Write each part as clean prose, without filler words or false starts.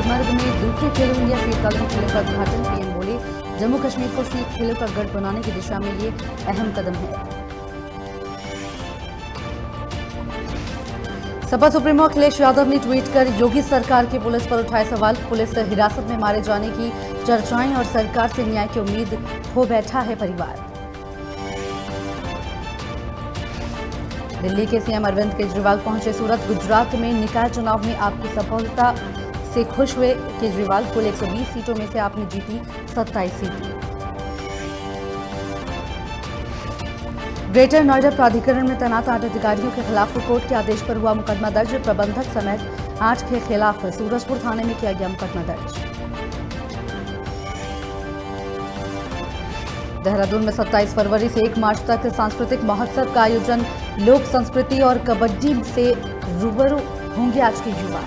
गुलमर्ग में दूसरे खेलो इंडिया शीतकालीन खेलों का उद्घाटन। पीएम बोले, जम्मू कश्मीर को शीत खेलों का गढ़ बनाने की दिशा में ये अहम कदम है। सपा सुप्रीमो अखिलेश यादव ने ट्वीट कर योगी सरकार की पुलिस पर उठाए सवाल। पुलिस हिरासत में मारे जाने की चर्चाएं और सरकार से न्याय की उम्मीद हो बैठा है परिवार। दिल्ली के सीएम अरविंद केजरीवाल पहुंचे सूरत। गुजरात में निकाय चुनाव में आपकी सफलता से खुश हुए केजरीवाल। कुल 120 सीटों में से आपने जीती 27 सीटें। ग्रेटर नोएडा प्राधिकरण में तैनात 8 अधिकारियों के खिलाफ कोर्ट के आदेश पर हुआ मुकदमा दर्ज। प्रबंधक समेत 8 के खिलाफ सूरजपुर थाने में किया गया मुकदमा दर्ज। देहरादून में 27 फरवरी से 1 मार्च तक सांस्कृतिक महोत्सव का आयोजन। लोक संस्कृति और कबड्डी से रूबरू होंगे आज के युवा।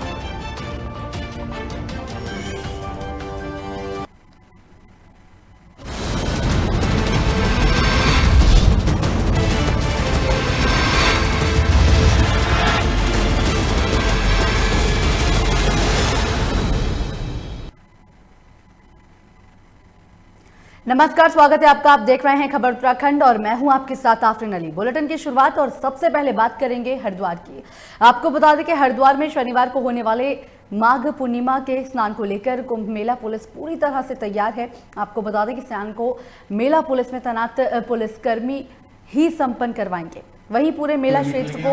नमस्कार, स्वागत है आपका। आप देख रहे हैं खबर उत्तराखंड और मैं हूं आपके साथ आफरीन अली। बुलेटिन की शुरुआत और सबसे पहले बात करेंगे हरिद्वार की। आपको बता दें कि हरिद्वार में शनिवार को होने वाले माघ पूर्णिमा के स्नान को लेकर कुंभ मेला पुलिस पूरी तरह से तैयार है। आपको बता दें कि स्नान को मेला पुलिस में तैनात पुलिसकर्मी ही संपन्न करवाएंगे। वहीं पूरे मेला क्षेत्र को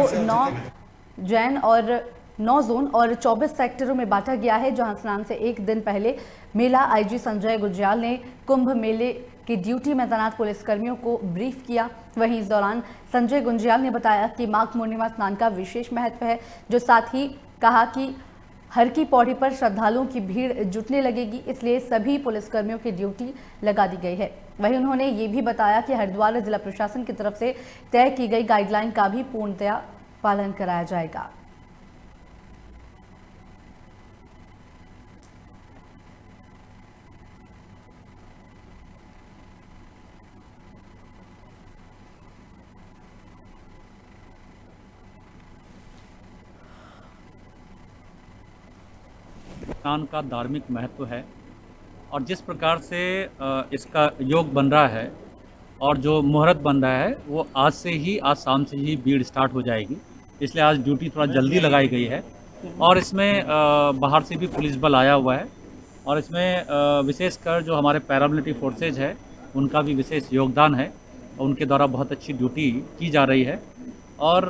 9 जोन और 24 सेक्टरों में बांटा गया है, जहां स्नान से एक दिन पहले मेला आईजी संजय गुज्याल ने कुंभ मेले की ड्यूटी में तैनात पुलिसकर्मियों को ब्रीफ किया। वहीं इस दौरान संजय गुज्याल ने बताया कि माघ पूर्णिमा स्नान का विशेष महत्व है, जो साथ ही कहा कि हर की पौड़ी पर श्रद्धालुओं की भीड़ जुटने लगेगी, इसलिए सभी पुलिसकर्मियों की ड्यूटी लगा दी गई है। वहीं उन्होंने ये भी बताया कि हरिद्वार जिला प्रशासन की तरफ से तय की गई गाइडलाइन का भी पूर्णतया पालन कराया जाएगा। स्नान का धार्मिक महत्व है और जिस प्रकार से इसका योग बन रहा है और जो मुहूर्त बन रहा है वो आज शाम से ही भीड़ स्टार्ट हो जाएगी, इसलिए आज ड्यूटी थोड़ा जल्दी लगाई गई है। और इसमें बाहर से भी पुलिस बल आया हुआ है और इसमें विशेषकर जो हमारे पैरामिलिट्री फोर्सेज है उनका भी विशेष योगदान है। उनके द्वारा बहुत अच्छी ड्यूटी की जा रही है। और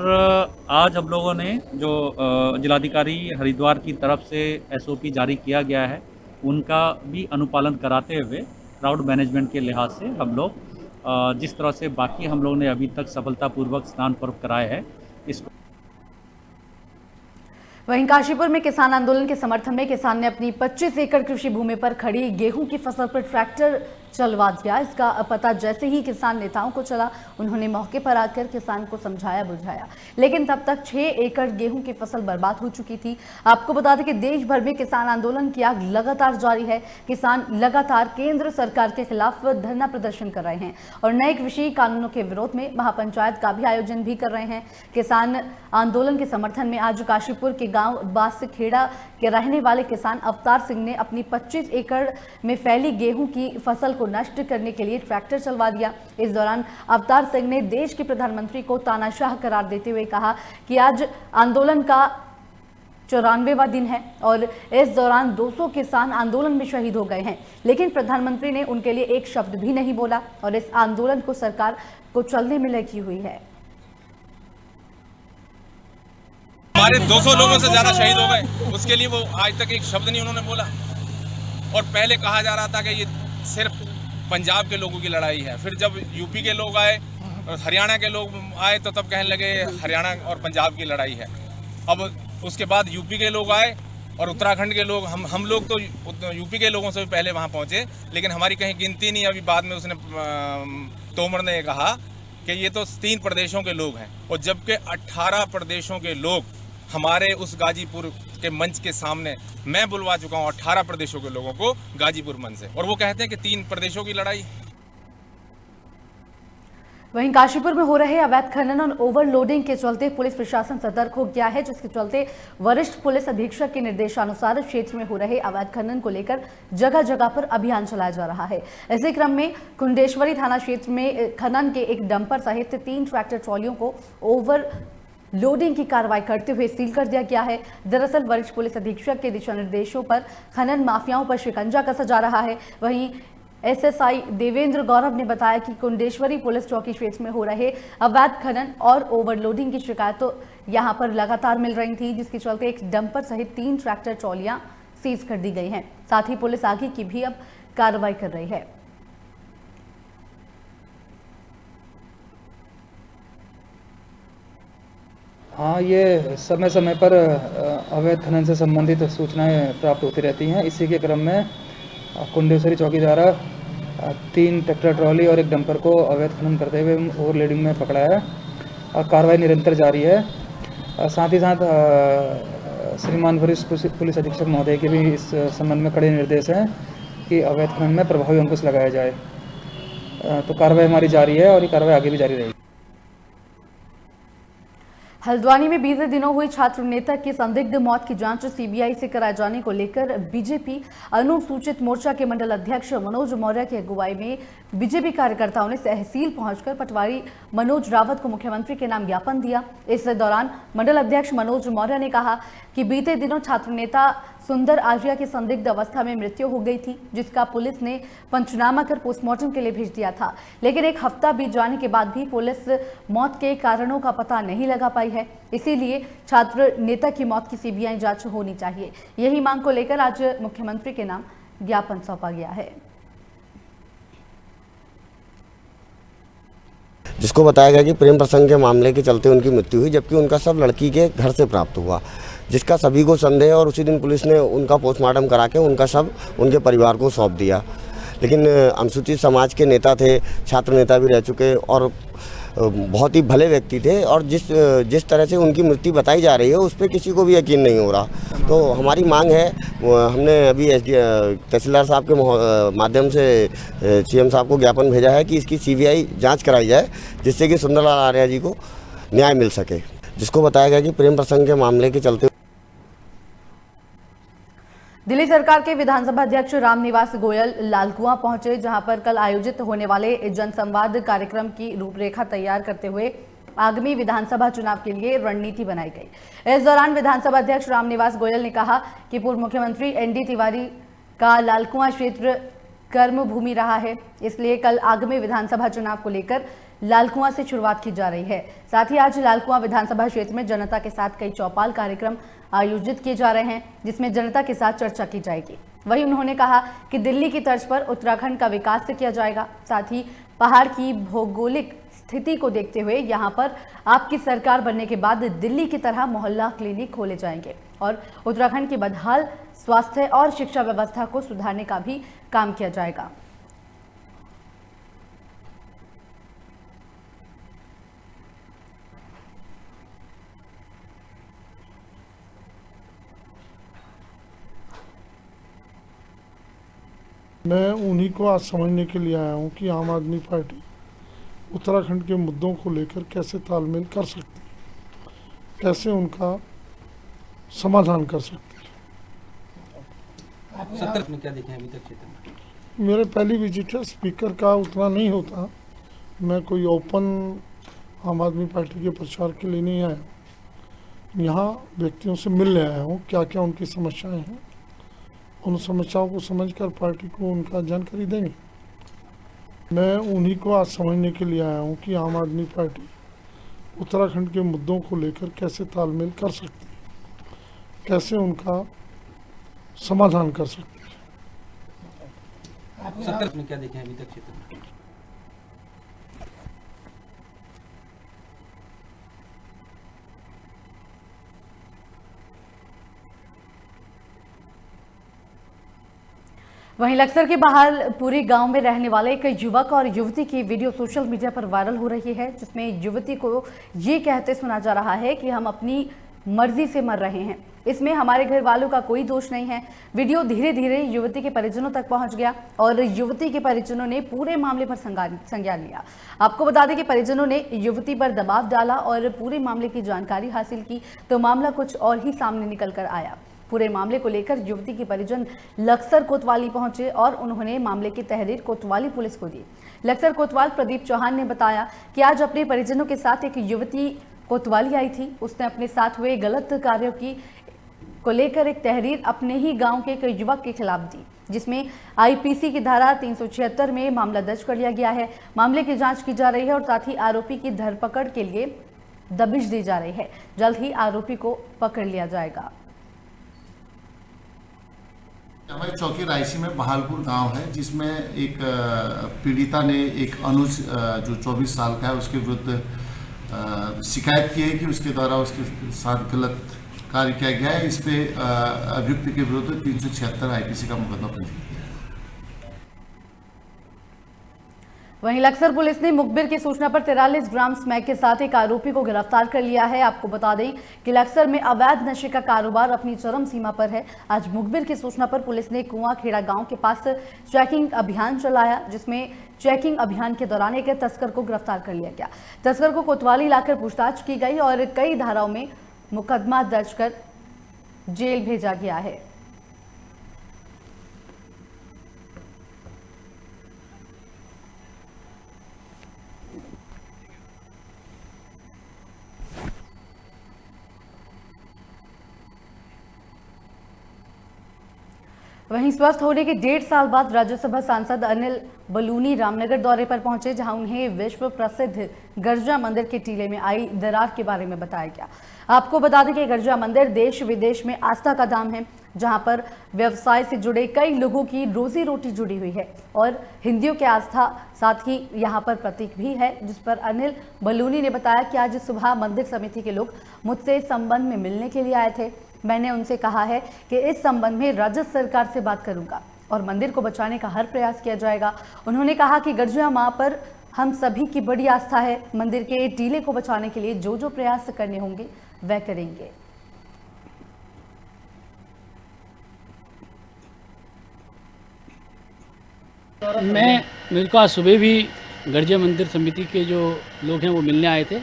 आज हम लोगों ने जो जिलाधिकारी हरिद्वार की तरफ से एसओपी जारी किया गया है उनका भी अनुपालन कराते हुए क्राउड मैनेजमेंट के लिहाज से हम लोग जिस तरह से बाकी हम लोगों ने अभी तक सफलतापूर्वक स्नान पर्व कराए हैं इसको। वहीं काशीपुर में किसान आंदोलन के समर्थन में किसान ने अपनी 25 एकड़ कृषि भूमि पर खड़ी गेहूं की फसल पर ट्रैक्टर चलवा दिया। इसका पता जैसे ही किसान नेताओं को चला, उन्होंने मौके पर आकर किसान को समझाया बुझाया, लेकिन तब तक 6 एकड़ गेहूं की फसल बर्बाद हो चुकी थी। आपको बता दें कि देश भर में किसान आंदोलन की आग लगातार जारी है। किसान लगातार केंद्र सरकार के खिलाफ धरना प्रदर्शन कर रहे हैं और नए कृषि कानूनों के विरोध में महापंचायत का भी आयोजन भी कर रहे हैं। किसान आंदोलन के समर्थन में आज काशीपुर के गांव बासखेड़ा के रहने वाले किसान अवतार सिंह ने अपनी 25 एकड़ में फैली गेहूं की फसल को नष्ट करने के लिए ट्रैक्टर चलवा दिया। इस दौरान अवतार सिंह ने देश के प्रधानमंत्री को तानाशाह करार देते हुए कहा कि आज आंदोलन का 94वां दिन है और इस दौरान 200 किसान आंदोलन में शहीद हो गए हैं, लेकिन प्रधानमंत्री ने उनके लिए एक शब्द भी नहीं बोला और इस आंदोलन को सरकार को चलने में लगी हुई है। हमारे 200 लोगों से ज्यादा शहीद हो गए, उसके लिए वो आज तक एक शब्द नहीं उन्होंने बोला। और पहले कहा जा रहा था कि ये सिर्फ पंजाब के लोगों की लड़ाई है, फिर जब यूपी के लोग आए और हरियाणा के लोग आए तो तब कहने लगे हरियाणा और पंजाब की लड़ाई है। अब उसके बाद यूपी के लोग आए और उत्तराखंड के लोग, हम लोग तो यूपी के लोगों से भी पहले वहाँ पहुँचे, लेकिन हमारी कहीं गिनती नहीं। अभी बाद में उसने तोमर ने कहा कि ये तो 3 प्रदेशों के लोग हैं, और जबकि 18 प्रदेशों के लोग हमारे उस गाजीपुर के मंच के सामने मैं बुलवा चुका हूँ 18 प्रदेशों के लोगों को गाजीपुर मंच से, और वो कहते हैं कि 3 प्रदेशों की लड़ाई। वहीं काशीपुर में हो रहे अवैध खनन और ओवरलोडिंग के चलते पुलिस प्रशासन सतर्क हो गया है, जिसके चलते वरिष्ठ पुलिस अधीक्षक के निर्देशानुसार क्षेत्र में हो रहे अवैध खनन को लेकर जगह जगह पर अभियान चलाया जा रहा है। इसी क्रम में कुंडेश्वरी थाना क्षेत्र में खनन के एक डंपर सहित 3 ट्रैक्टर ट्रॉलियों को ओवर लोडिंग की कार्रवाई करते हुए सील कर दिया गया है। दरअसल वरिष्ठ पुलिस अधीक्षक के दिशा निर्देशों पर खनन माफियाओं पर शिकंजा कसा जा रहा है। वहीं एसएसआई देवेंद्र गौरव ने बताया कि कुंडेश्वरी पुलिस चौकी क्षेत्र में हो रहे अवैध खनन और ओवरलोडिंग की शिकायतों यहां पर लगातार मिल रही थी, जिसके चलते एक डंपर सहित 3 ट्रैक्टर ट्रॉलियां सीज कर दी गई हैं। साथ ही पुलिस आगे की भी अब कार्रवाई कर रही है। हाँ, ये समय समय पर अवैध खनन से संबंधित सूचनाएं प्राप्त होती रहती हैं। इसी के क्रम में कुंडेश्वरी चौकी द्वारा 3 ट्रैक्टर ट्रॉली और एक डंपर को अवैध खनन करते हुए ओवरलोडिंग में पकड़ा है और कार्रवाई निरंतर जारी है। साथ ही साथ श्रीमान वरिष्ठ पुलिस अधीक्षक महोदय के भी इस संबंध में कड़े निर्देश हैं कि अवैध खनन में प्रभावी अंकुश लगाया जाए। तो कार्रवाई हमारी जारी है और ये कार्रवाई आगे भी जारी रहेगी। हल्द्वानी में बीते दिनों हुई छात्र नेता की संदिग्ध मौत की जांच सीबीआई से कराए जाने को लेकर बीजेपी अनुसूचित मोर्चा के मंडल अध्यक्ष मनोज मौर्य की अगुवाई में बीजेपी कार्यकर्ताओं ने तहसील पहुंचकर पटवारी मनोज रावत को मुख्यमंत्री के नाम ज्ञापन दिया। इस दौरान मंडल अध्यक्ष मनोज मौर्य ने कहा कि बीते दिनों छात्र नेता सुंदर आर्या की संदिग्ध अवस्था में मृत्यु हो गई थी, जिसका पुलिस ने पंचनामा कर पोस्टमार्टम के लिए भेज दिया था, लेकिन एक हफ्ता बीत जाने के बाद भी पुलिस मौत के कारणों का पता नहीं लगा पाई है। इसीलिए छात्र नेता की मौत की सीबीआई जांच होनी चाहिए। यही मांग को लेकर आज मुख्यमंत्री के नाम ज्ञापन सौंपा गया है। जिसको बताया गया कि प्रेम प्रसंग के मामले के चलते उनकी मृत्यु हुई, जबकि उनका शव लड़की के घर से प्राप्त हुआ, जिसका सभी को संदेह, और उसी दिन पुलिस ने उनका पोस्टमार्टम करा के उनका शव उनके परिवार को सौंप दिया। लेकिन अनुसूचित समाज के नेता थे, छात्र नेता भी रह चुके और बहुत ही भले व्यक्ति थे, और जिस तरह से उनकी मृत्यु बताई जा रही है उस पर किसी को भी यकीन नहीं हो रहा। तो हमारी मांग है, हमने अभी तहसीलदार साहब के माध्यम से सीएम साहब को ज्ञापन भेजा है कि इसकी सीबीआई जांच कराई जाए, जिससे कि सुंदरलाल आर्या जी को न्याय मिल सके। जिसको बताया गया कि प्रेम प्रसंग के मामले के चलते दिल्ली सरकार के विधानसभा अध्यक्ष रामनिवास गोयल लालकुआं पहुंचे, जहां पर कल आयोजित होने वाले जनसंवाद कार्यक्रम की रूपरेखा तैयार करते हुए आगामी विधानसभा चुनाव के लिए रणनीति बनाई गई। इस दौरान विधानसभा अध्यक्ष रामनिवास गोयल ने कहा कि पूर्व मुख्यमंत्री एनडी तिवारी का लालकुआं क्षेत्र कर्म भूमि रहा है, इसलिए कल आगामी विधानसभा चुनाव को लेकर लालकुआं से शुरुआत की जा रही है। साथ ही आज लालकुआं विधानसभा क्षेत्र में जनता के साथ कई चौपाल कार्यक्रम आयोजित किए जा रहे हैं, जिसमें जनता के साथ चर्चा की जाएगी। वहीं उन्होंने कहा कि दिल्ली की तर्ज पर उत्तराखंड का विकास किया जाएगा। साथ ही पहाड़ की भौगोलिक स्थिति को देखते हुए यहां पर आपकी सरकार बनने के बाद दिल्ली की तरह मोहल्ला क्लिनिक खोले जाएंगे और उत्तराखंड की बदहाल स्वास्थ्य और शिक्षा व्यवस्था को सुधारने का भी काम किया जाएगा। मैं उन्हीं को आज समझने के लिए आया हूं कि आम आदमी पार्टी उत्तराखंड के मुद्दों को लेकर कैसे तालमेल कर सकती है, कैसे उनका समाधान कर सकती है। सत्र में क्या देखें अभी तक क्षेत्र में? मेरे पहली विजिट है, स्पीकर का उतना नहीं होता। मैं कोई ओपन आम आदमी पार्टी के प्रचार के लिए नहीं आया हूँ। यहाँ व्यक्तियों से मिलने आया हूँ, क्या क्या उनकी समस्याएं हैं, उन समस्याओं को समझकर पार्टी को उनका जानकारी देंगे। मैं उन्हीं को आज समझने के लिए आया हूं कि आम आदमी पार्टी उत्तराखंड के मुद्दों को लेकर कैसे तालमेल कर सकती है, कैसे उनका समाधान कर सकती है। सत्र में क्या देखें अभी तक क्षेत्र में? वहीं लक्सर के बहालपुरी गांव में रहने वाले एक युवक और युवती की वीडियो सोशल मीडिया पर वायरल हो रही है, जिसमें युवती को ये कहते सुना जा रहा है कि हम अपनी मर्जी से मर रहे हैं। इसमें हमारे घर वालों का कोई दोष नहीं है। वीडियो धीरे धीरे युवती के परिजनों तक पहुंच गया और युवती के परिजनों ने पूरे मामले पर संज्ञान लिया। आपको बता दें कि परिजनों ने युवती पर दबाव डाला और पूरे मामले की जानकारी हासिल की तो मामला कुछ और ही सामने निकल कर आया। पूरे मामले को लेकर युवती के परिजन लक्सर कोतवाली पहुंचे और उन्होंने मामले की तहरीर कोतवाली पुलिस को दी। लक्सर कोतवाल प्रदीप चौहान ने बताया कि आज अपने परिजनों के साथ एक युवती कोतवाली आई थी। उसने अपने साथ हुए गलत कार्यों को लेकर एक तहरीर अपने ही गांव के एक युवक के खिलाफ दी, जिसमें आईपीसी की धारा 376 में मामला दर्ज कर लिया गया है। मामले की जांच की जा रही है और साथ ही आरोपी की धरपकड़ के लिए दबिश दी जा रही है। जल्द ही आरोपी को पकड़ लिया जाएगा। हमारे चौकी रायसी में बहालपुर गांव है, जिसमें एक पीड़िता ने एक अनुज जो 24 साल का है उसके विरुद्ध शिकायत की है कि उसके द्वारा उसके साथ गलत कार्य किया गया है। इस पे अभियुक्त के विरुद्ध 376 आईपीसी का मुकदमा पंजीकृत किया है। वहीं लक्सर पुलिस ने मुखबिर की सूचना पर 43 ग्राम स्मैक के साथ एक आरोपी को गिरफ्तार कर लिया है। आपको बता दें कि लक्सर में अवैध नशे का कारोबार अपनी चरम सीमा पर है। आज मुखबिर की सूचना पर पुलिस ने कुआं खेड़ा गांव के पास चेकिंग अभियान चलाया, जिसमें चेकिंग अभियान के दौरान एक तस्कर को गिरफ्तार कर लिया गया। तस्कर को कोतवाली लाकर पूछताछ की गई और कई धाराओं में मुकदमा दर्ज कर जेल भेजा गया है। वहीं स्वस्थ होने के 1.5 साल बाद राज्यसभा सांसद अनिल बलूनी रामनगर दौरे पर पहुंचे, जहां उन्हें विश्व प्रसिद्ध गर्जा मंदिर के टीले में आई दरार के बारे में बताया गया। आपको बता दें कि गर्जा मंदिर देश विदेश में आस्था का धाम है, जहां पर व्यवसाय से जुड़े कई लोगों की रोजी रोटी जुड़ी हुई है और हिंदुओं की आस्था साथ ही यहां पर प्रतीक भी है, जिस पर अनिल बलूनी ने बताया कि आज सुबह मंदिर समिति के लोग मुझसे इस संबंध में मिलने के लिए आए थे। मैंने उनसे कहा है कि इस संबंध में राज्य सरकार से बात करूंगा और मंदिर को बचाने का हर प्रयास किया जाएगा। उन्होंने कहा कि गर्जिया मां पर हम सभी की बड़ी आस्था है। मंदिर के टीले को बचाने के लिए जो जो प्रयास करने होंगे वह करेंगे। मेरे को आज सुबह भी गर्जिया मंदिर समिति के जो लोग हैं वो मिलने आए थे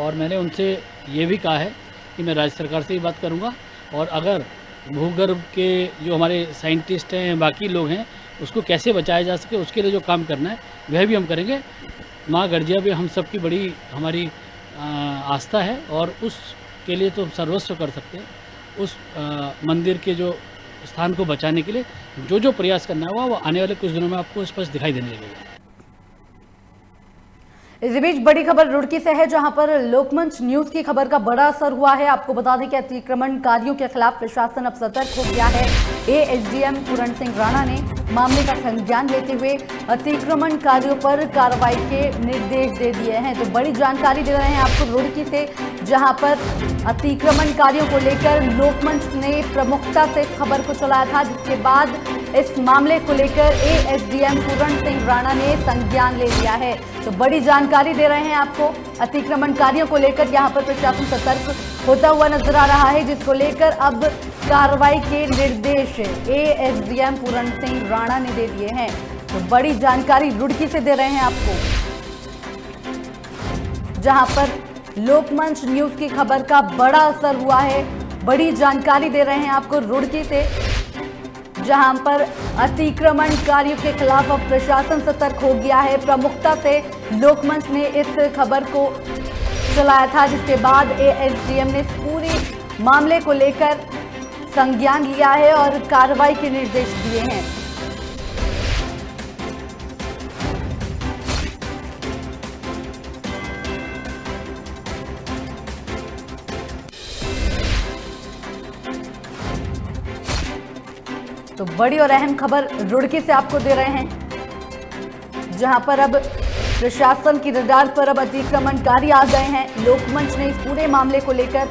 और मैंने उनसे ये भी कहा है कि मैं राज्य सरकार से ही बात करूंगा और अगर भूगर्भ के जो हमारे साइंटिस्ट हैं, बाकी लोग हैं, उसको कैसे बचाया जा सके उसके लिए जो काम करना है वह भी हम करेंगे। माँ गर्जिया भी हम सबकी बड़ी हमारी आस्था है और उसके लिए तो सर्वस्व कर सकते हैं। उस मंदिर के जो स्थान को बचाने के लिए जो जो प्रयास करना है वो आने वाले कुछ दिनों में आपको स्पष्ट दिखाई देने लगेगा। इस बीच बड़ी खबर रुड़की से है, जहां पर लोकमंच न्यूज की खबर का बड़ा असर हुआ है। आपको बता दें कि अतिक्रमणकारियों के खिलाफ प्रशासन अब सतर्क हो गया है। एएसडीएम पूरण सिंह राणा ने मामले का संज्ञान लेते हुए अतिक्रमणकारियों पर कार्रवाई के निर्देश दे दिए हैं। तो बड़ी जानकारी दे रहे हैं आपको रुड़की से, जहां पर अतिक्रमणकारियों को लेकर लोकमंच ने प्रमुखता से खबर को चलाया था, जिसके बाद इस मामले को लेकर एएसडीएम पूरण सिंह राणा ने संज्ञान ले लिया है। तो बड़ी जानकारी दे रहे हैं आपको। अतिक्रमणकारियों को लेकर यहां पर प्रशासन सतर्क होता हुआ नजर आ रहा है, जिसको लेकर अब कार्रवाई के निर्देश एएसडीएम पूरण सिंह राणा ने दे दिए हैं। तो बड़ी जानकारी रुड़की से दे रहे हैं आपको, जहां पर लोकमंच न्यूज की खबर का बड़ा असर हुआ है। बड़ी जानकारी दे रहे हैं आपको रुड़की से, जहां पर अतिक्रमणकारियों के खिलाफ अब प्रशासन सतर्क हो गया है। प्रमुखता से लोकमंच ने इस खबर को चलाया था, जिसके बाद एएसडीएम ने पूरे मामले को लेकर संज्ञान लिया है और कार्रवाई के निर्देश दिए हैं। तो बड़ी और अहम खबर रुड़की से आपको दे रहे हैं, जहां पर अब प्रशासन की रडार पर अब अतिक्रमणकारी आ गए हैं। लोकमंच ने इस पूरे मामले को लेकर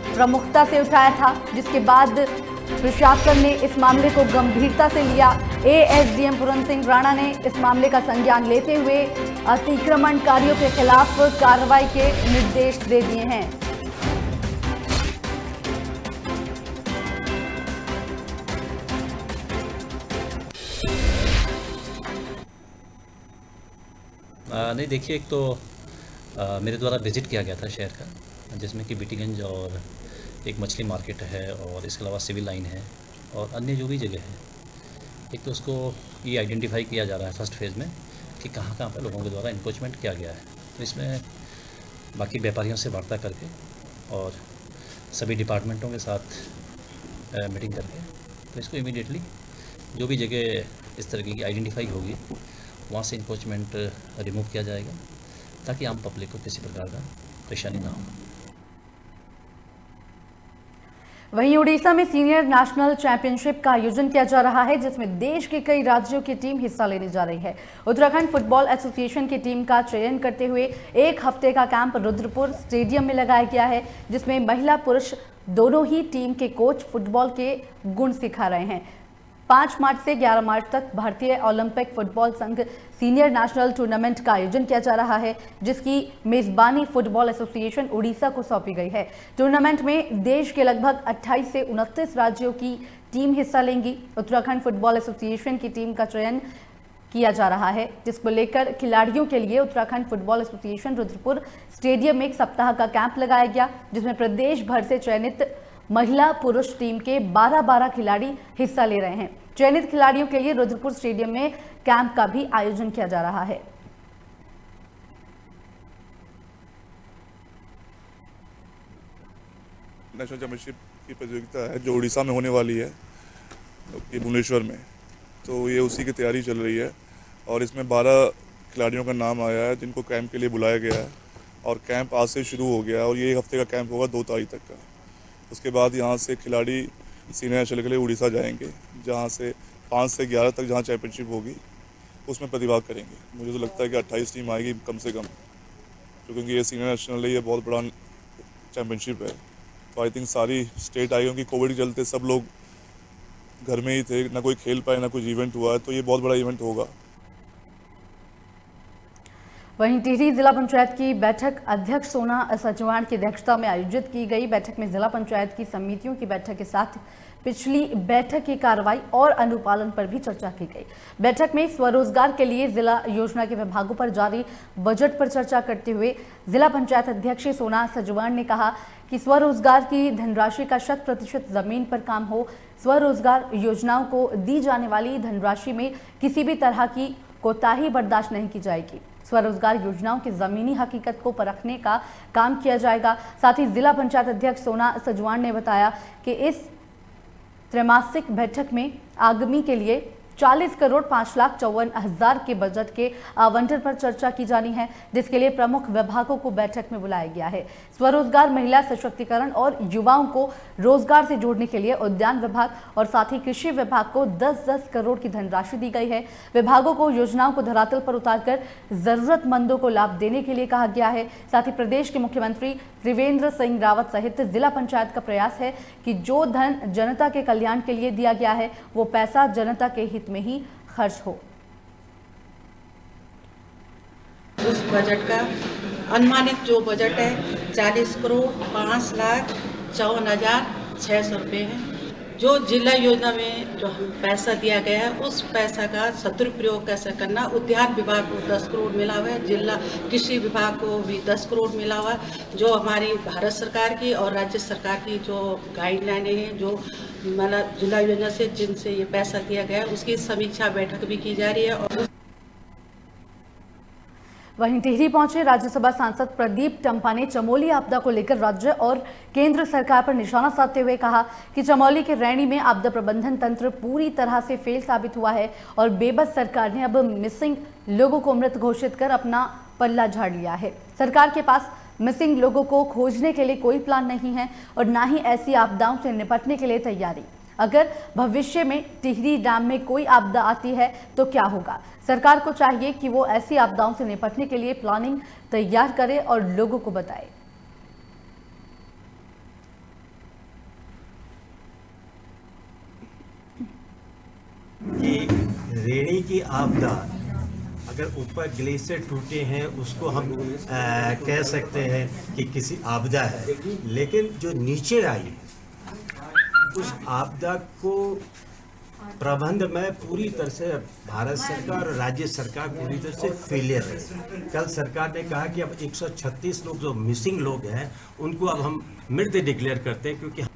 प्रमुखता से उठाया था, जिसके बाद प्रशासन ने इस मामले को गंभीरता से लिया। एएसडीएम पूरण सिंह राणा ने इस मामले का संज्ञान लेते हुए अतिक्रमणकारियों के खिलाफ कार्रवाई के निर्देश दे दिए हैं। नहीं देखिए, एक तो मेरे द्वारा विज़िट किया गया था शहर का, जिसमें कि बीटीगंज और एक मछली मार्केट है और इसके अलावा सिविल लाइन है और अन्य जो भी जगह है। एक तो उसको ये आइडेंटिफाई किया जा रहा है फर्स्ट फेज़ में कि कहाँ कहाँ पर लोगों के द्वारा इंक्रोचमेंट किया गया है। तो इसमें बाकी व्यापारियों से वार्ता करके और सभी डिपार्टमेंटों के साथ मीटिंग करके तो इसको इमीडिएटली जो भी जगह इस तरह की आइडेंटिफाई होगी वहाँ से इंक्रोचमेंट रिमूव किया जाएगा ताकि आम पब्लिक को किसी प्रकार का परेशानी ना हो। वहीं उड़ीसा में सीनियर नेशनल चैंपियनशिप का आयोजन किया जा रहा है, जिसमें देश के कई राज्यों की टीम हिस्सा लेने जा रही है। उत्तराखंड फुटबॉल एसोसिएशन की टीम का चयन करते हुए एक हफ्ते का कैंप रुद्रपुर स्टेडियम में लगाया गया है, जिसमें महिला पुरुष दोनों ही टीम के कोच फुटबॉल के गुण सिखा रहे हैं। 5 मार्च से 11 मार्च तक भारतीय ओलंपिक फुटबॉल संघ सीनियर नेशनल टूर्नामेंट का आयोजन किया जा रहा है, जिसकी मेजबानी फुटबॉल एसोसिएशन उड़ीसा को सौंपी गई है। टूर्नामेंट में देश के लगभग 28 से 29 राज्यों की टीम हिस्सा लेंगी। उत्तराखंड फुटबॉल एसोसिएशन की टीम का चयन किया जा रहा है, जिसको लेकर खिलाड़ियों के लिए Uttarakhand football association Rudrapur stadium में 1 सप्ताह का कैंप लगाया गया, जिसमें प्रदेश भर से चयनित महिला पुरुष टीम के 12-12 खिलाड़ी हिस्सा ले रहे हैं। चयनित खिलाड़ियों के लिए रुद्रपुर स्टेडियम में कैंप का भी आयोजन किया जा रहा है। नेशनल चैंपियनशिप की प्रतियोगिता है जो उड़ीसा में होने वाली है, ये भुवनेश्वर में, तो ये उसी की तैयारी चल रही है और इसमें 12 खिलाड़ियों का नाम आया है जिनको कैंप के लिए बुलाया गया है और कैंप आज से शुरू हो गया और ये 1 हफ्ते का कैंप होगा 2 तारीख तक का। उसके बाद यहाँ से खिलाड़ी सीनियर नेशनल के लिए उड़ीसा जाएंगे, जहाँ से 5 से 11 तक जहाँ चैंपियनशिप होगी उसमें प्रतिभाग करेंगे। मुझे तो लगता है कि 28 टीम आएगी कम से कम, क्योंकि ये सीनियर नेशनल है, ये बहुत बड़ा चैंपियनशिप है। तो आई थिंक सारी स्टेट आई, क्योंकि कोविड के चलते सब लोग घर में ही थे, ना कोई खेल पाए ना कुछ इवेंट हुआ है, तो ये बहुत बड़ा इवेंट होगा। वहीं टिहरी जिला पंचायत की बैठक अध्यक्ष सोना सचवाण की अध्यक्षता में आयोजित की गई। बैठक में जिला पंचायत की समितियों की बैठक के साथ पिछली बैठक की कार्रवाई और अनुपालन पर भी चर्चा की गई। बैठक में स्वरोजगार के लिए जिला योजना के विभागों पर जारी बजट पर चर्चा करते हुए जिला पंचायत अध्यक्ष सोना सचवाण ने कहा कि स्वरोजगार की धनराशि का 100% जमीन पर काम हो। स्वरोजगार योजनाओं को दी जाने वाली धनराशि में किसी भी तरह की कोताही बर्दाश्त नहीं की जाएगी। स्वरोजगार योजनाओं की जमीनी हकीकत को परखने का काम किया जाएगा। साथ ही जिला पंचायत अध्यक्ष सोना सचवाण ने बताया कि इस त्रैमासिक बैठक में आगामी के लिए 40,05,54,000 के बजट के आवंटन पर चर्चा की जानी है, जिसके लिए प्रमुख विभागों को बैठक में बुलाया गया है। स्वरोजगार, महिला सशक्तिकरण और युवाओं को रोजगार से जोड़ने के लिए उद्यान विभाग और साथ ही कृषि विभाग को 10-10 करोड़ की धनराशि दी गई है। विभागों को योजनाओं को धरातल पर उतारकर जरूरतमंदों को लाभ देने के लिए कहा गया है। साथ ही प्रदेश के मुख्यमंत्री त्रिवेंद्र सिंह रावत सहित जिला पंचायत का प्रयास है कि जो धन जनता के कल्याण के लिए दिया गया है वो पैसा जनता के हित में ही खर्च हो। उस बजट का अनुमानित जो बजट है 40,05,54,600 रुपये है। जो जिला योजना में जो पैसा दिया गया है उस पैसा का सदुपयोग कैसे करना, उद्यान विभाग को 10 करोड़ मिला हुआ है, जिला कृषि विभाग को भी 10 करोड़ मिला हुआ है। जो हमारी भारत सरकार की और राज्य सरकार की जो गाइडलाइनें हैं, जो मतलब जिला योजना से जिनसे ये पैसा दिया गया है उसकी समीक्षा बैठक भी की जा रही है। और वहीं टिहरी पहुंचे राज्यसभा सांसद प्रदीप टम्पा ने चमोली आपदा को लेकर राज्य और केंद्र सरकार पर निशाना साधते हुए कहा कि चमोली के रैणी में आपदा प्रबंधन तंत्र पूरी तरह से फेल साबित हुआ है और बेबस सरकार ने अब मिसिंग लोगों को मृत घोषित कर अपना पल्ला झाड़ लिया है। सरकार के पास मिसिंग लोगों को खोजने के लिए कोई प्लान नहीं है और न ही ऐसी आपदाओं से निपटने के लिए तैयारी। अगर भविष्य में टिहरी डैम में कोई आपदा आती है तो क्या होगा? सरकार को चाहिए कि वो ऐसी आपदाओं से निपटने के लिए प्लानिंग तैयार करे और लोगों को बताए। कि रेणी की आपदा, अगर ऊपर ग्लेशियर टूटे हैं उसको हम कह सकते हैं कि किसी आपदा है, लेकिन जो नीचे आई उस आपदा को प्रबंध में पूरी तरह से भारत सरकार और राज्य सरकार पूरी तरह से फेलियर है। कल सरकार ने कहा कि अब 136 लोग जो मिसिंग लोग हैं उनको अब हम मृत डिक्लेयर करते हैं, क्योंकि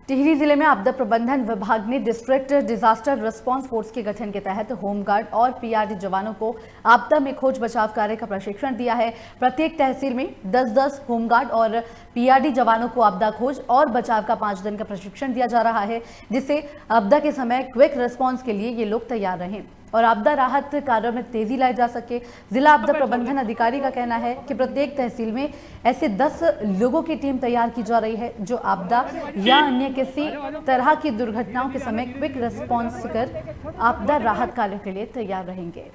टिहरी जिले में आपदा प्रबंधन विभाग ने डिस्ट्रिक्ट डिजास्टर रिस्पांस फोर्स के गठन के तहत होमगार्ड और पीआरडी जवानों को आपदा में खोज बचाव कार्य का प्रशिक्षण दिया है। प्रत्येक तहसील में 10-10 होमगार्ड और पीआरडी जवानों को आपदा खोज और बचाव का 5 दिन का प्रशिक्षण दिया जा रहा है, जिससे आपदा के समय क्विक रिस्पांस के लिए ये लोग तैयार रहें और आपदा राहत कार्यों में तेजी लाई जा सके। जिला आपदा प्रबंधन अधिकारी का कहना है कि प्रत्येक तहसील में ऐसे 10 लोगों की टीम तैयार की जा रही है जो आपदा या अन्य किसी तरह की दुर्घटनाओं के समय क्विक रिस्पांस कर आपदा राहत कार्यों के लिए तैयार रहेंगे।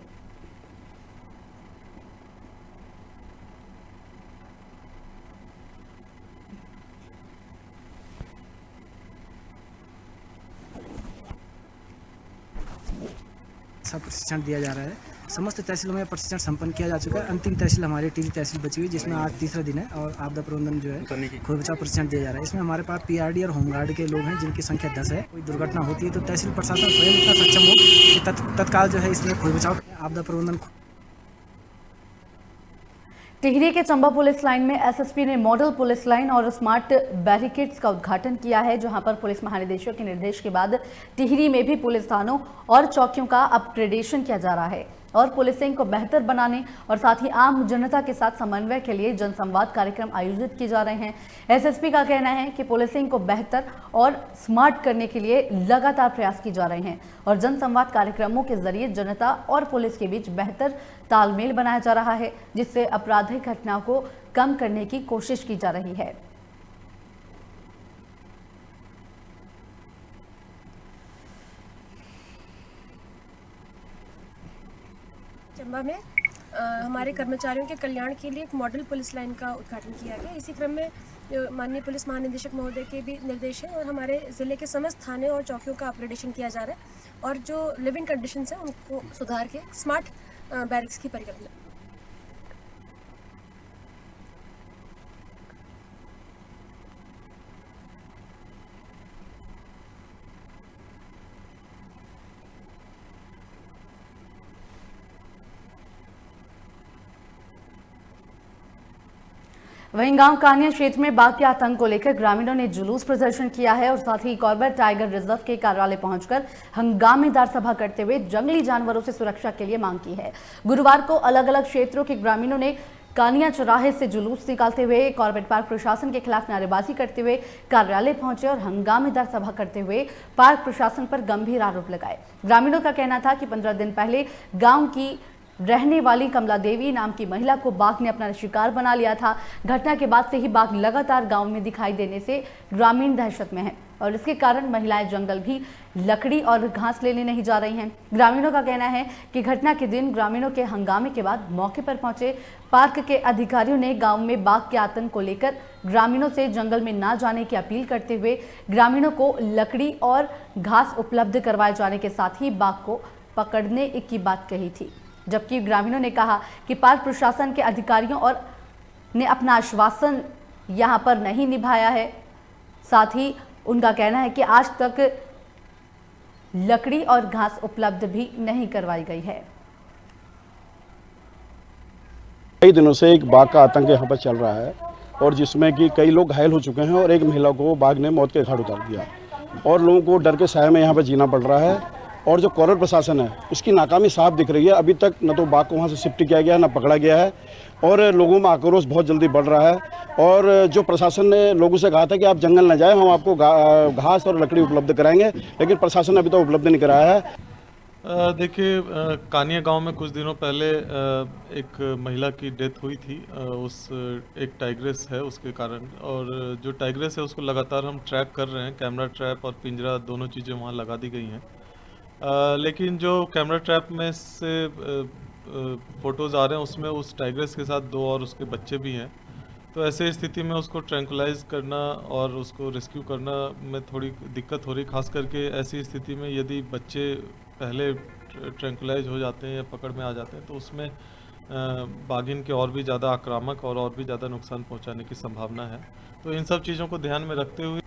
प्रशिक्षण दिया जा रहा है। समस्त तहसीलों में प्रशिक्षण संपन्न किया जा चुका है। अंतिम तहसील हमारी टिहरी तहसील बची हुई, जिसमें आज तीसरा दिन है और आपदा प्रबंधन जो है खोज बचाव प्रशिक्षण दिया जा रहा है। इसमें हमारे पास पीआरडी और होमगार्ड के लोग हैं जिनकी संख्या 10 है। कोई दुर्घटना होती है तो तहसील प्रशासन स्वयं इतना सक्षम हो कि तत्काल जो है इसमें खोज बचाव आपदा प्रबंधन। टिहरी के चंबा पुलिस लाइन में एसएसपी ने मॉडल पुलिस लाइन और स्मार्ट बैरिकेड्स का उद्घाटन किया है, जहां पर पुलिस महानिदेशक के निर्देश के बाद टिहरी में भी पुलिस थानों और चौकियों का अपग्रेडेशन किया जा रहा है और पुलिसिंग को बेहतर बनाने और साथ ही आम जनता के साथ समन्वय के लिए जनसंवाद कार्यक्रम आयोजित किए जा रहे हैं। एसएसपी का कहना है कि पुलिसिंग को बेहतर और स्मार्ट करने के लिए लगातार प्रयास किए जा रहे हैं और जनसंवाद कार्यक्रमों के जरिए जनता और पुलिस के बीच बेहतर तालमेल बनाया जा रहा है, जिससे आपराधिक घटनाओं को कम करने की कोशिश की जा रही है। चंबा में हमारे कर्मचारियों के कल्याण के लिए एक मॉडल पुलिस लाइन का उद्घाटन किया गया। इसी क्रम में माननीय पुलिस महानिदेशक महोदय के भी निर्देश है और हमारे ज़िले के समस्त थाने और चौकियों का अपग्रेडेशन किया जा रहा है और जो लिविंग कंडीशंस हैं उनको सुधार के स्मार्ट बैरिक्स की परिकल्पना। वहीं गांव कानिया क्षेत्र में बाघ के आतंक को लेकर ग्रामीणों ने जुलूस प्रदर्शन किया है और साथ ही कॉर्बेट टाइगर रिजर्व के कार्यालय पहुंचकर हंगामेदार सभा करते हुए जंगली जानवरों से सुरक्षा के लिए मांग की है। गुरुवार को अलग अलग क्षेत्रों के ग्रामीणों ने कानिया चौराहे से जुलूस निकालते हुए कॉर्बेट पार्क प्रशासन के खिलाफ नारेबाजी करते हुए कार्यालय पहुंचे और हंगामेदार सभा करते हुए पार्क प्रशासन पर गंभीर आरोप लगाए। ग्रामीणों का कहना था कि 15 दिन पहले गाँव की रहने वाली कमला देवी नाम की महिला को बाघ ने अपना शिकार बना लिया था। घटना के बाद से ही बाघ लगातार गांव में दिखाई देने से ग्रामीण दहशत में हैं और इसके कारण महिलाएं जंगल भी लकड़ी और घास लेने नहीं जा रही हैं। ग्रामीणों का कहना है कि घटना के दिन ग्रामीणों के हंगामे के बाद मौके पर पहुंचे पार्क के अधिकारियों ने गांव में बाघ के आतंक को लेकर ग्रामीणों से जंगल में ना जाने की अपील करते हुए ग्रामीणों को लकड़ी और घास उपलब्ध करवाए जाने के साथ ही बाघ को पकड़ने की बात कही थी। जबकि ग्रामीणों ने कहा कि पार्क प्रशासन के अधिकारियों और ने अपना आश्वासन यहां पर नहीं निभाया है। साथ ही उनका कहना है कि आज तक लकड़ी और घास उपलब्ध भी नहीं करवाई गई है। कई दिनों से एक बाघ का आतंक यहाँ पर चल रहा है और जिसमें कि कई लोग घायल हो चुके हैं और एक महिला को बाघ ने मौत के घाट उतार दिया और लोगों को डर के साए में यहाँ पर जीना पड़ रहा है। और जो कॉर्बेट प्रशासन है उसकी नाकामी साफ दिख रही है। अभी तक न तो बाघ को वहाँ से शिफ्ट किया गया है न पकड़ा गया है और लोगों में आक्रोश बहुत जल्दी बढ़ रहा है। और जो प्रशासन ने लोगों से कहा था कि आप जंगल न जाएं, हम आपको घास और लकड़ी उपलब्ध कराएंगे, लेकिन प्रशासन ने अभी तक उपलब्ध नहीं कराया है। देखिए, कानिया गांव में कुछ दिनों पहले एक महिला की डेथ हुई थी। उस एक टाइग्रेस है उसके कारण, और जो टाइग्रेस है उसको लगातार हम ट्रैक कर रहे हैं। कैमरा ट्रैप और पिंजरा दोनों चीज़ें वहाँ लगा दी गई हैं। लेकिन जो कैमरा ट्रैप में से फ़ोटोज़ आ रहे हैं उसमें उस टाइग्रेस के साथ 2 और उसके बच्चे भी हैं। तो ऐसे स्थिति में उसको ट्रैंकुलाइज करना और उसको रेस्क्यू करना में थोड़ी दिक्कत हो रही, खास करके ऐसी स्थिति में यदि बच्चे पहले ट्रैंकुलाइज हो जाते हैं या पकड़ में आ जाते हैं तो उसमें बाघिन के और भी ज़्यादा आक्रामक और भी ज़्यादा नुकसान पहुंचाने की संभावना है। तो इन सब चीज़ों को ध्यान में रखते हुए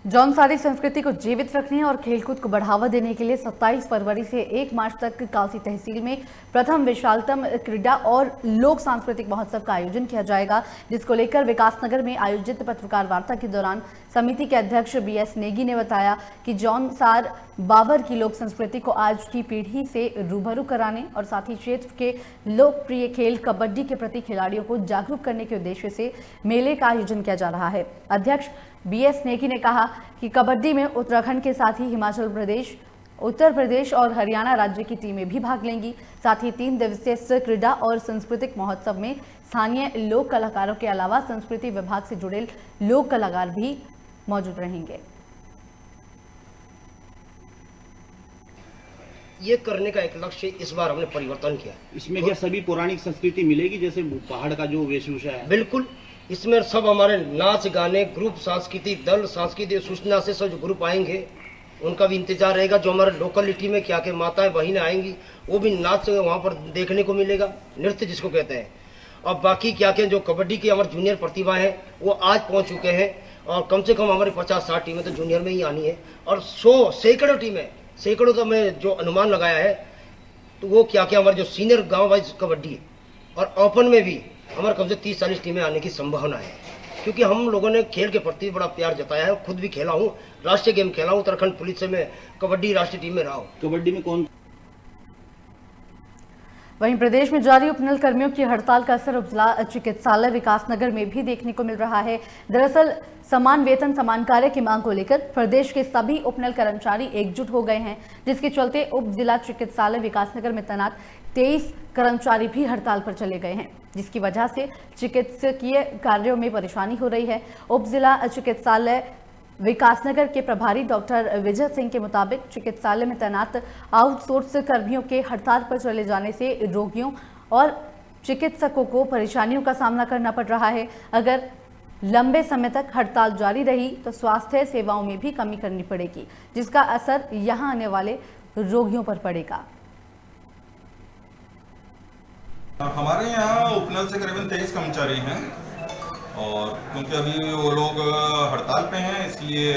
जौनसारी संस्कृति को जीवित रखने और खेलकूद को बढ़ावा देने के लिए 27 फरवरी से 1 मार्च तक कालसी तहसील में प्रथम विशालतम क्रीड़ा और लोक सांस्कृतिक महोत्सव का आयोजन किया जाएगा, जिसको लेकर विकासनगर में आयोजित पत्रकार वार्ता के दौरान समिति के अध्यक्ष BS नेगी ने बताया कि जौनसार बाबर की लोक संस्कृति को आज की पीढ़ी से रूबरू कराने और साथ ही क्षेत्र के लोकप्रिय खेल कबड्डी के प्रति खिलाड़ियों को जागरूक करने के उद्देश्य से मेले का आयोजन किया जा रहा है। अध्यक्ष BS नेगी ने कहा कि कबड्डी में उत्तराखंड के साथ ही हिमाचल प्रदेश, उत्तर प्रदेश और हरियाणा राज्य की टीमें भी भाग लेंगी। साथ ही 3 दिवसीय इस क्रीड़ा और सांस्कृतिक महोत्सव में स्थानीय लोक कलाकारों के अलावा संस्कृति विभाग से जुड़े लोक कलाकार भी मौजूद रहेंगे। ये करने का एक लक्ष्य इस बार हमने परिवर्तन किया। इसमें क्या सभी पौराणिक संस्कृति मिलेगी, जैसे पहाड़ का जो वेशभूषा है? बिल्कुल, इसमें सब हमारे नाच गाने ग्रुप, सांस्कृतिक दल, सांस्कृतिक सूचना से सब जो ग्रुप आएंगे उनका भी इंतजार रहेगा। जो हमारे लोकलिटी में क्या क्या माताएं बहनें आएंगी वो भी नाच वहाँ पर देखने को मिलेगा, नृत्य जिसको कहते हैं। और बाकी क्या क्या जो कबड्डी की हमारे जूनियर प्रतिभा है वो आज पहुँच चुके हैं और कम से कम हमारी 50-60 टीमें तो जूनियर में ही आनी है और 100 सैकड़ों टीमें, सैकड़ों का मैं जो अनुमान लगाया है तो वो क्या क्या हमारे जो सीनियर गांव वाइज कबड्डी और ओपन में भी हमारे कम से 30-40 टीमें आने की संभावना है, क्योंकि हम लोगों ने खेल के प्रति बड़ा प्यार जताया है। खुद भी खेला हूँ, राष्ट्रीय गेम खेला हूँ, उत्तराखंड पुलिस से मैं कबड्डी राष्ट्रीय टीम में रहा हूँ। कबड्डी में कौन? वहीं प्रदेश में जारी उपनल कर्मियों की हड़ताल का असर उपजिला चिकित्सालय विकासनगर में भी देखने को मिल रहा है। दरअसल समान वेतन समान कार्य की मांग को लेकर प्रदेश के सभी उपनल कर्मचारी एकजुट हो गए हैं, जिसके चलते उप जिला चिकित्सालय विकासनगर में तैनात 23 कर्मचारी भी हड़ताल पर चले गए हैं, जिसकी वजह से चिकित्सकीय कार्यों में परेशानी हो रही है। उप जिला चिकित्सालय विकासनगर के प्रभारी डॉक्टर विजय सिंह के मुताबिक चिकित्सालय में तैनात आउटसोर्स कर्मियों के हड़ताल पर चले जाने से रोगियों और चिकित्सकों को परेशानियों का सामना करना पड़ रहा है। अगर लंबे समय तक हड़ताल जारी रही तो स्वास्थ्य सेवाओं में भी कमी करनी पड़ेगी, जिसका असर यहां आने वाले रोगियों पर पड़ेगा। हमारे यहाँ उपनल से करीबन 23 कर्मचारी हैं और क्योंकि अभी वो लोग हड़ताल पे हैं इसलिए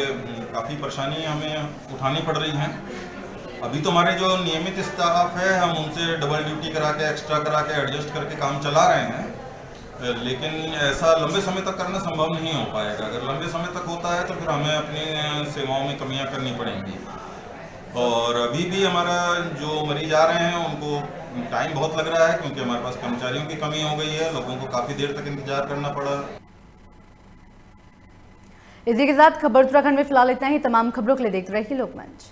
काफ़ी परेशानी हमें उठानी पड़ रही हैं। अभी तो हमारे जो नियमित स्टाफ है हम उनसे डबल ड्यूटी करा के, एक्स्ट्रा करा के, एडजस्ट करके काम चला रहे हैं, लेकिन ऐसा लंबे समय तक करना संभव नहीं हो पाएगा। अगर लंबे समय तक होता है तो फिर हमें अपनी सेवाओं में कमियां करनी पड़ेंगी। और अभी भी हमारा जो मरीज आ रहे हैं उनको टाइम बहुत लग रहा है क्योंकि हमारे पास कर्मचारियों की कमी हो गई है, लोगों को काफ़ी देर तक इंतजार करना पड़ा। इसी के साथ खबर उत्तराखंड में फिलहाल इतना ही। तमाम खबरों के लिए देखते रहिए लोकमंच।